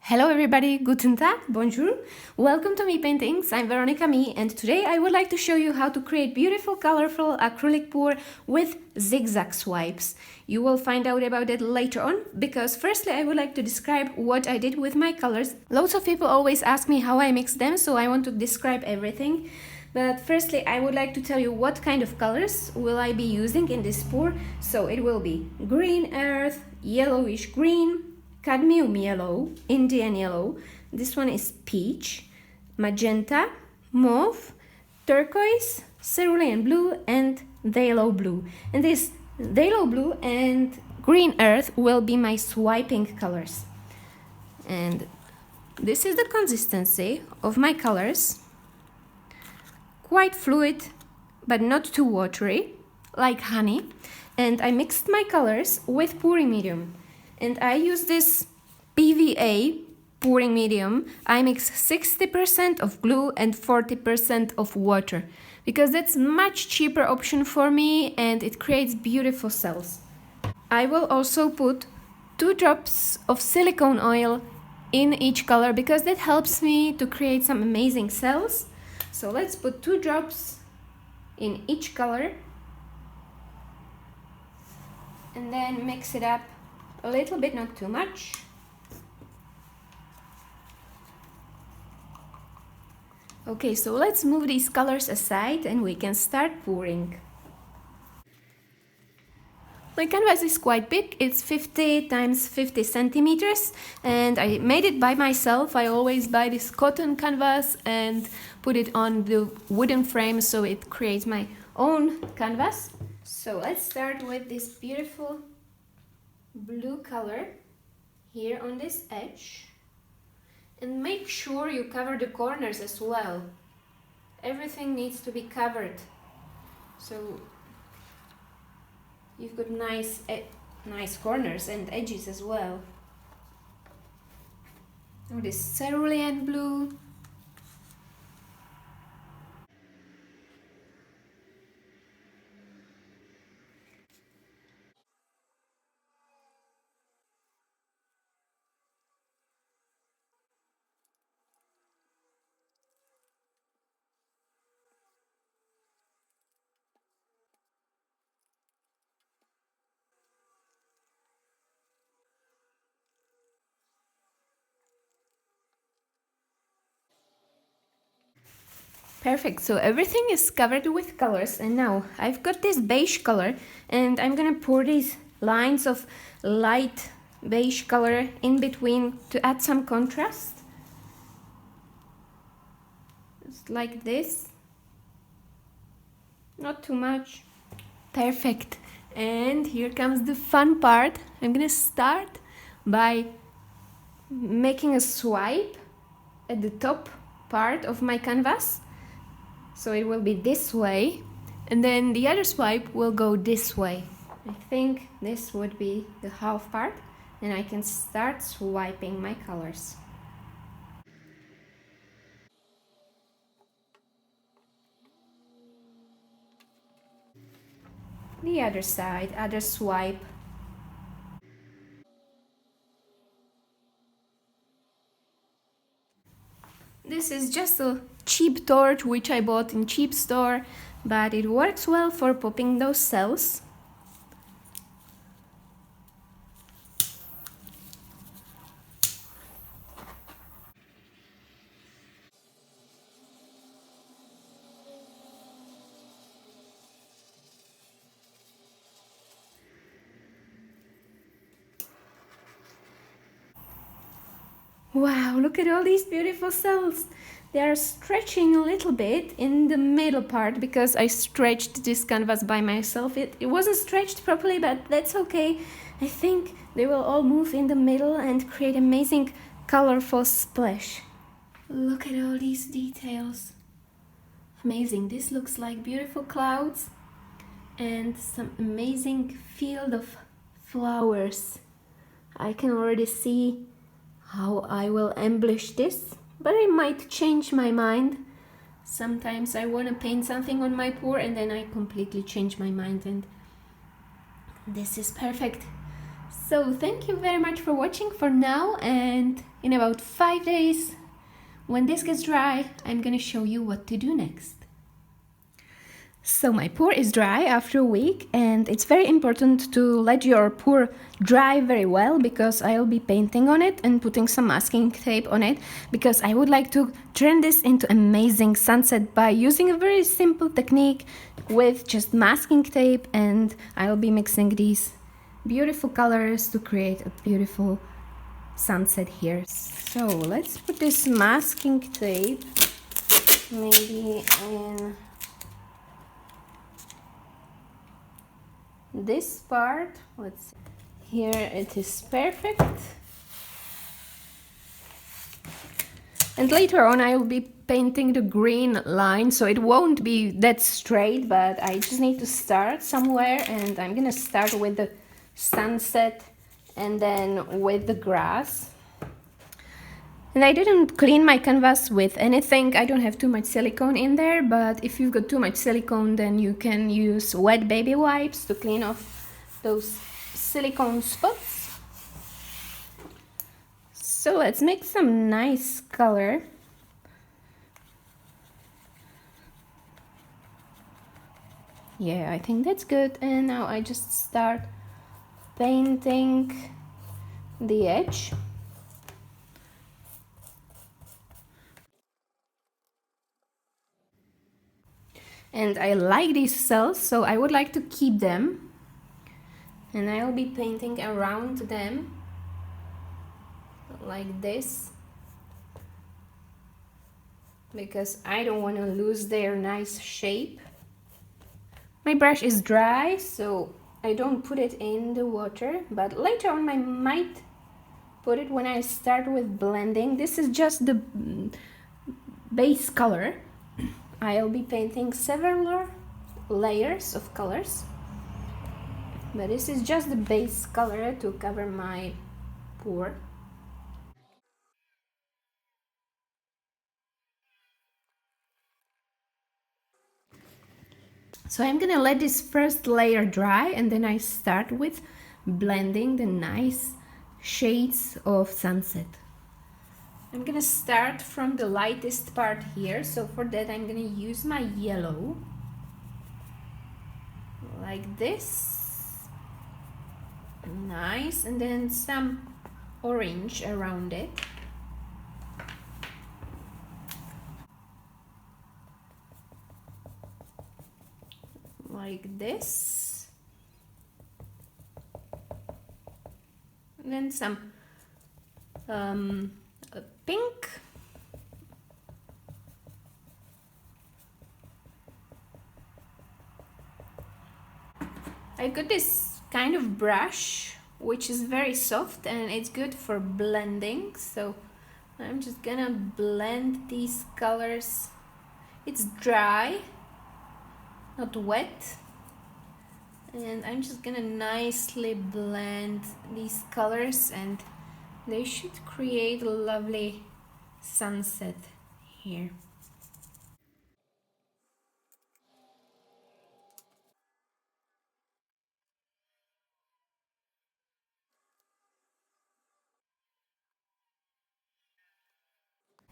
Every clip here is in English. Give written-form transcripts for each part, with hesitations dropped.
Hello everybody, guten Tag, bonjour. Welcome to Me Paintings. I'm Veronica Me, and today I would like to show you how to create beautiful, colorful acrylic pour with zigzag swipes. You will find out about it later on, because firstly I would like to describe what I did with my colors. Lots of people always ask me how I mix them, so I want to describe everything. But firstly, I would like to tell you what kind of colors will I be using in this pour. So it will be green earth, yellowish green, cadmium yellow, Indian yellow, this one is peach, magenta, mauve, turquoise, cerulean blue, and phthalo blue. And this phthalo blue and green earth will be my swiping colors. And this is the consistency of my colors. Quite fluid, but not too watery, like honey. And I mixed my colors with pouring medium. And I use this PVA pouring medium. I mix 60% of glue and 40% of water, because that's much cheaper option for me and it creates beautiful cells. I will also put 2 drops of silicone oil in each color, because that helps me to create some amazing cells. So let's put 2 drops in each color and then mix it up a little bit, not too much. Okay, so let's move these colors aside and we can start pouring. My canvas is quite big, it's 50 times 50 centimeters, and I made it by myself. I always buy this cotton canvas and put it on the wooden frame, so it creates my own canvas. So let's start with this beautiful blue color here on this edge, and make sure you cover the corners as well. Everything needs to be covered, so you've got nice corners and edges as well. Now this cerulean blue. Perfect, so everything is covered with colors, and now I've got this beige color and I'm gonna pour these lines of light beige color in between to add some contrast. Just like this. Not too much. Perfect. And here comes the fun part. I'm gonna start by making a swipe at the top part of my canvas. So it will be this way, and then the other swipe will go this way. I think this would be the half part, and I can start swiping my colors. The other side, other swipe. This is just a cheap torch which I bought in cheap store, but it works well for popping those cells. Wow, look at all these beautiful cells. They are stretching a little bit in the middle part, because I stretched this canvas by myself. It wasn't stretched properly, but that's okay. I think they will all move in the middle and create amazing colorful splash. Look at all these details. Amazing. This looks like beautiful clouds and some amazing field of flowers. I can already see how I will embellish this, but I might change my mind. Sometimes I want to paint something on my pour and then I completely change my mind, and this is perfect. So thank you very much for watching for now, and in about 5 days, when this gets dry, I'm gonna show you what to do next. So my pour is dry after a week, and it's very important to let your pour dry very well, because I'll be painting on it and putting some masking tape on it, because I would like to turn this into amazing sunset by using a very simple technique with just masking tape, and I'll be mixing these beautiful colors to create a beautiful sunset here. So let's put this masking tape maybe in this part. Let's see. Here it is perfect, and later on I will be painting the green line, so it won't be that straight, but I just need to start somewhere, and I'm gonna start with the sunset and then with the grass. And I didn't clean my canvas with anything. I don't have too much silicone in there, but if you've got too much silicone, then you can use wet baby wipes to clean off those silicone spots. So let's make some nice color. Yeah, I think that's good. And now I just start painting the edge. And I like these cells, so I would like to keep them, and I'll be painting around them like this, because I don't want to lose their nice shape. My brush is dry, so I don't put it in the water, but later on I might put it when I start with blending. This is just the base color. I'll be painting several layers of colors, but this is just the base color to cover my pour. So I'm gonna let this first layer dry, and then I start with blending the nice shades of sunset. I'm gonna start from the lightest part here, so for that I'm gonna use my yellow like this, nice, and then some orange around it. Like this, and then some pink, I got this kind of brush which is very soft and it's good for blending, so I'm just gonna blend these colors. It's dry, not wet, and I'm just gonna nicely blend these colors, and they should create a lovely sunset here.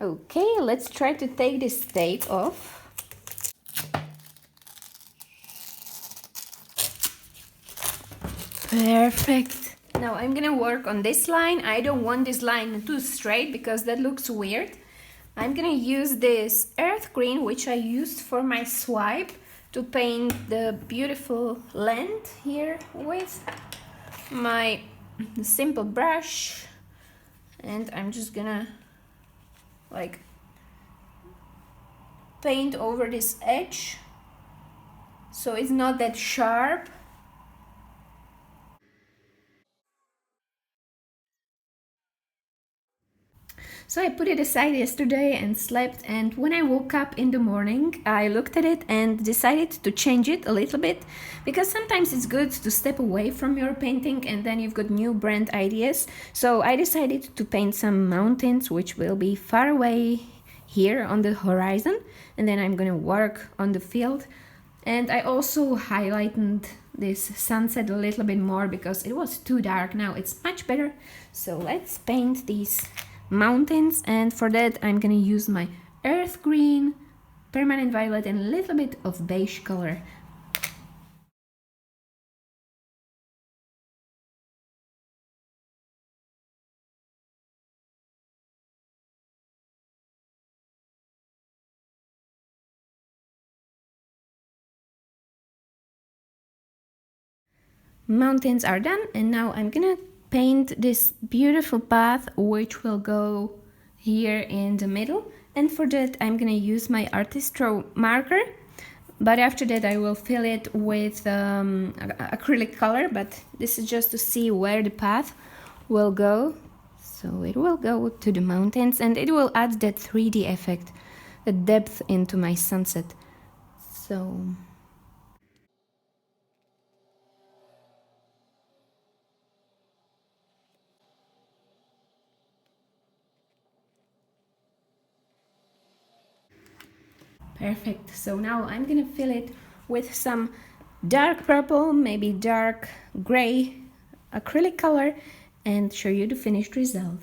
Okay, let's try to take this tape off. Perfect. Now I'm gonna work on this line. I don't want this line too straight because that looks weird. I'm gonna use this earth green, which I used for my swipe, to paint the beautiful land here with my simple brush, and I'm just gonna like paint over this edge so it's not that sharp. So I put it aside yesterday and slept, and when I woke up in the morning I looked at it and decided to change it a little bit, because sometimes it's good to step away from your painting and then you've got new brand ideas. So I decided to paint some mountains which will be far away here on the horizon, and then I'm gonna work on the field And I also highlighted this sunset a little bit more because it was too dark. Now it's much better. So let's paint these mountains, and for that I'm gonna use my earth green, permanent violet, and a little bit of beige color. Mountains are done, and now I'm gonna paint this beautiful path which will go here in the middle, and for that I'm gonna use my artistro marker, but after that I will fill it with acrylic color, but this is just to see where the path will go. So it will go to the mountains and it will add that 3D effect, the depth into my sunset. So perfect. So now I'm gonna fill it with some dark purple, maybe dark gray acrylic color, and show you the finished result.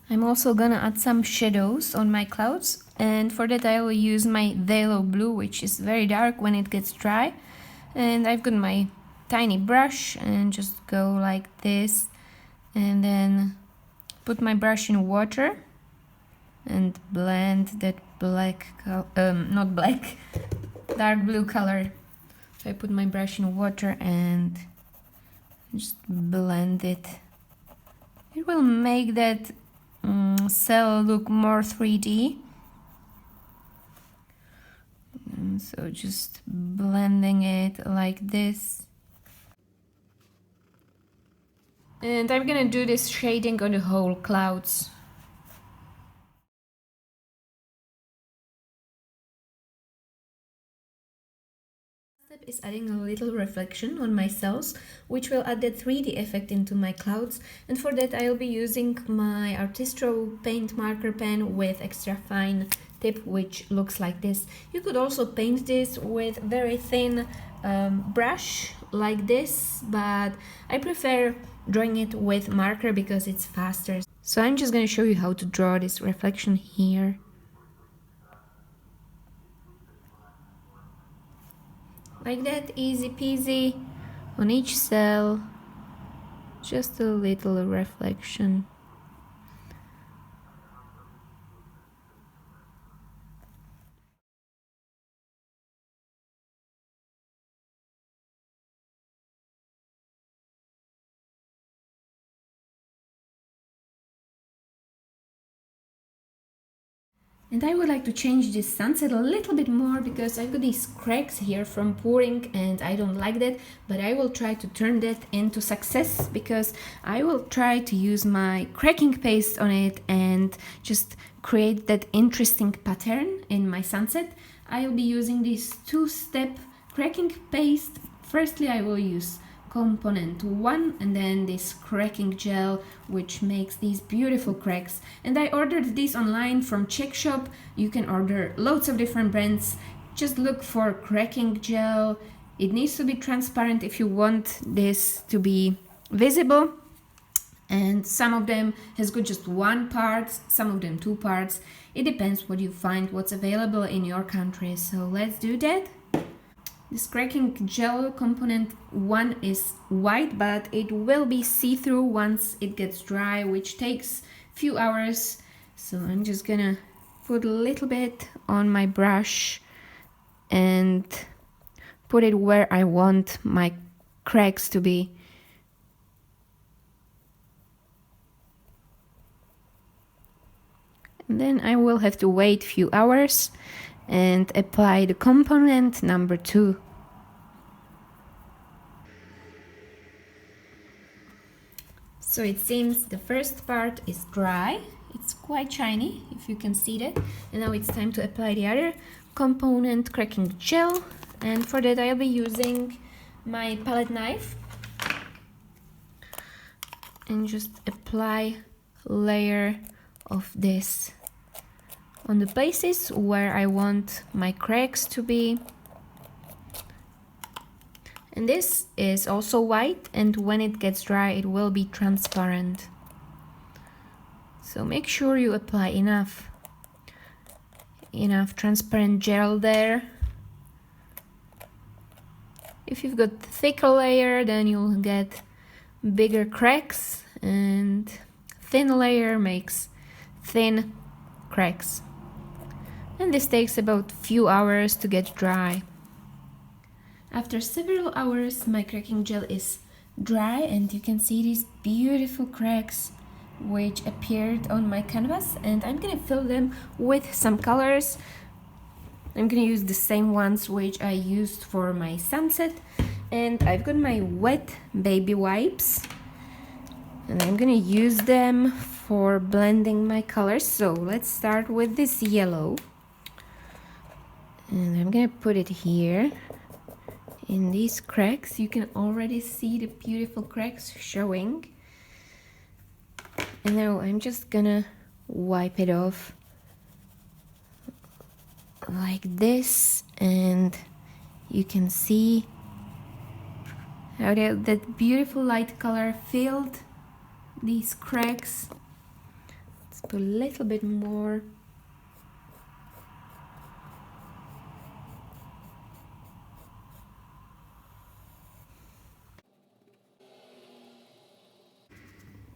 I'm also gonna add some shadows on my clouds, and for that I will use my Velo blue, which is very dark when it gets dry. And I've got my tiny brush and just go like this, and then put my brush in water and blend that black, not black, dark blue color. So I put my brush in water and just blend it. It will make that cell look more 3D. And so just blending it like this. And I'm gonna do this shading on the whole clouds. Step is adding a little reflection on my cells, which will add that 3D effect into my clouds, and for that I'll be using my Artistro paint marker pen with extra fine tip, which looks like this. You could also paint this with very thin brush like this, but I prefer drawing it with marker because it's faster. So I'm just going to show you how to draw this reflection here. Like that, easy peasy, on each cell, just a little reflection. And I would like to change this sunset a little bit more because I've got these cracks here from pouring and I don't like that, but I will try to turn that into success because I will try to use my cracking paste on it and just create that interesting pattern in my sunset. I'll be using this two-step cracking paste. Firstly, I will use component 1 and then this cracking gel which makes these beautiful cracks, and I ordered this online from Czech Shop. You can order loads of different brands. Just look for cracking gel. It needs to be transparent if you want this to be visible, and some of them has got just one part, some of them two parts. It depends what you find, what's available in your country. So let's do that. This cracking gel component 1 is white, but it will be see-through once it gets dry, which takes a few hours. So I'm just gonna put a little bit on my brush and put it where I want my cracks to be. And then I will have to wait a few hours and apply the component number 2. So it seems the first part is dry. It It's quite shiny, if you can see that. And now it's time to apply the other component, cracking gel. And for that I'll be using my palette knife. And just apply layer of this on the places where I want my cracks to be. And this is also white, and when it gets dry it will be transparent. So make sure you apply enough transparent gel there. If you've got thicker layer, then you'll get bigger cracks, and thin layer makes thin cracks. And this takes about few hours to get dry. After several hours my cracking gel is dry, and you can see these beautiful cracks which appeared on my canvas, and I'm gonna fill them with some colors. I'm gonna use the same ones which I used for my sunset, and I've got my wet baby wipes, and I'm gonna use them for blending my colors. So let's start with this yellow, and I'm gonna put it here in these cracks. You can already see the beautiful cracks showing. And now I'm just gonna wipe it off like this, and you can see how that beautiful light color filled these cracks. Let's put a little bit more.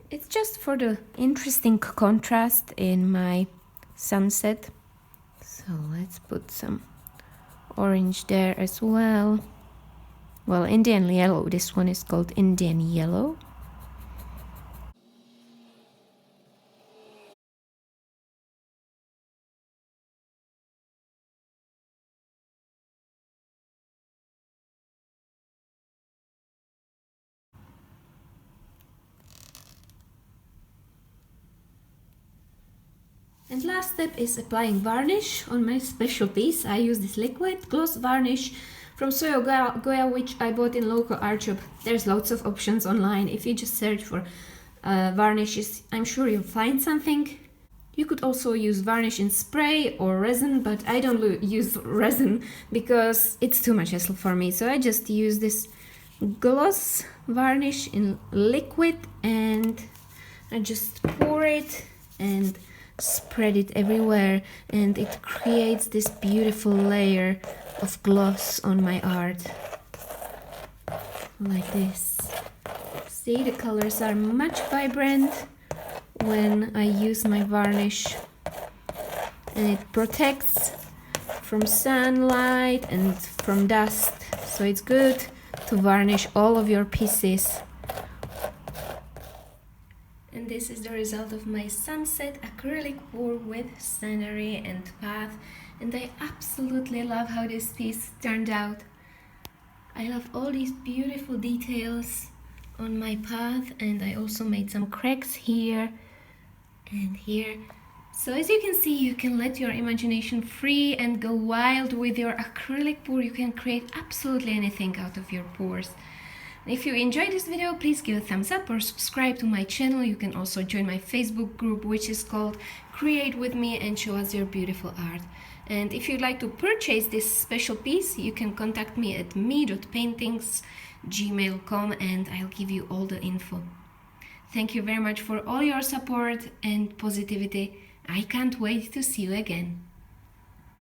It's just for the interesting contrast in my sunset. So let's put some orange there as well. Well, Indian yellow. This one is called Indian yellow. And last step is applying varnish on my special piece. I use this liquid gloss varnish from Soyo Goya, which I bought in local art shop. There's lots of options online. If you just search for varnishes, I'm sure you'll find something. You could also use varnish in spray or resin, but I don't use resin because it's too much hassle for me. So I just use this gloss varnish in liquid, and I just pour it and spread it everywhere, and it creates this beautiful layer of gloss on my art like this. See, the colors are much vibrant when I use my varnish, and it protects from sunlight and from dust, so it's good to varnish all of your pieces. And this is the result of my sunset acrylic pour with scenery and path, and I absolutely love how this piece turned out. I love all these beautiful details on my path, and I also made some cracks here and here. So as you can see, you can let your imagination free and go wild with your acrylic pour. You can create absolutely anything out of your pours. If you enjoyed this video, please give a thumbs up or subscribe to my channel. You can also join my Facebook group, which is called Create With Me, and show us your beautiful art. And if you'd like to purchase this special piece, you can contact me at me.paintings@gmail.com, and I'll give you all the info. Thank you very much for all your support and positivity. I can't wait to see you again.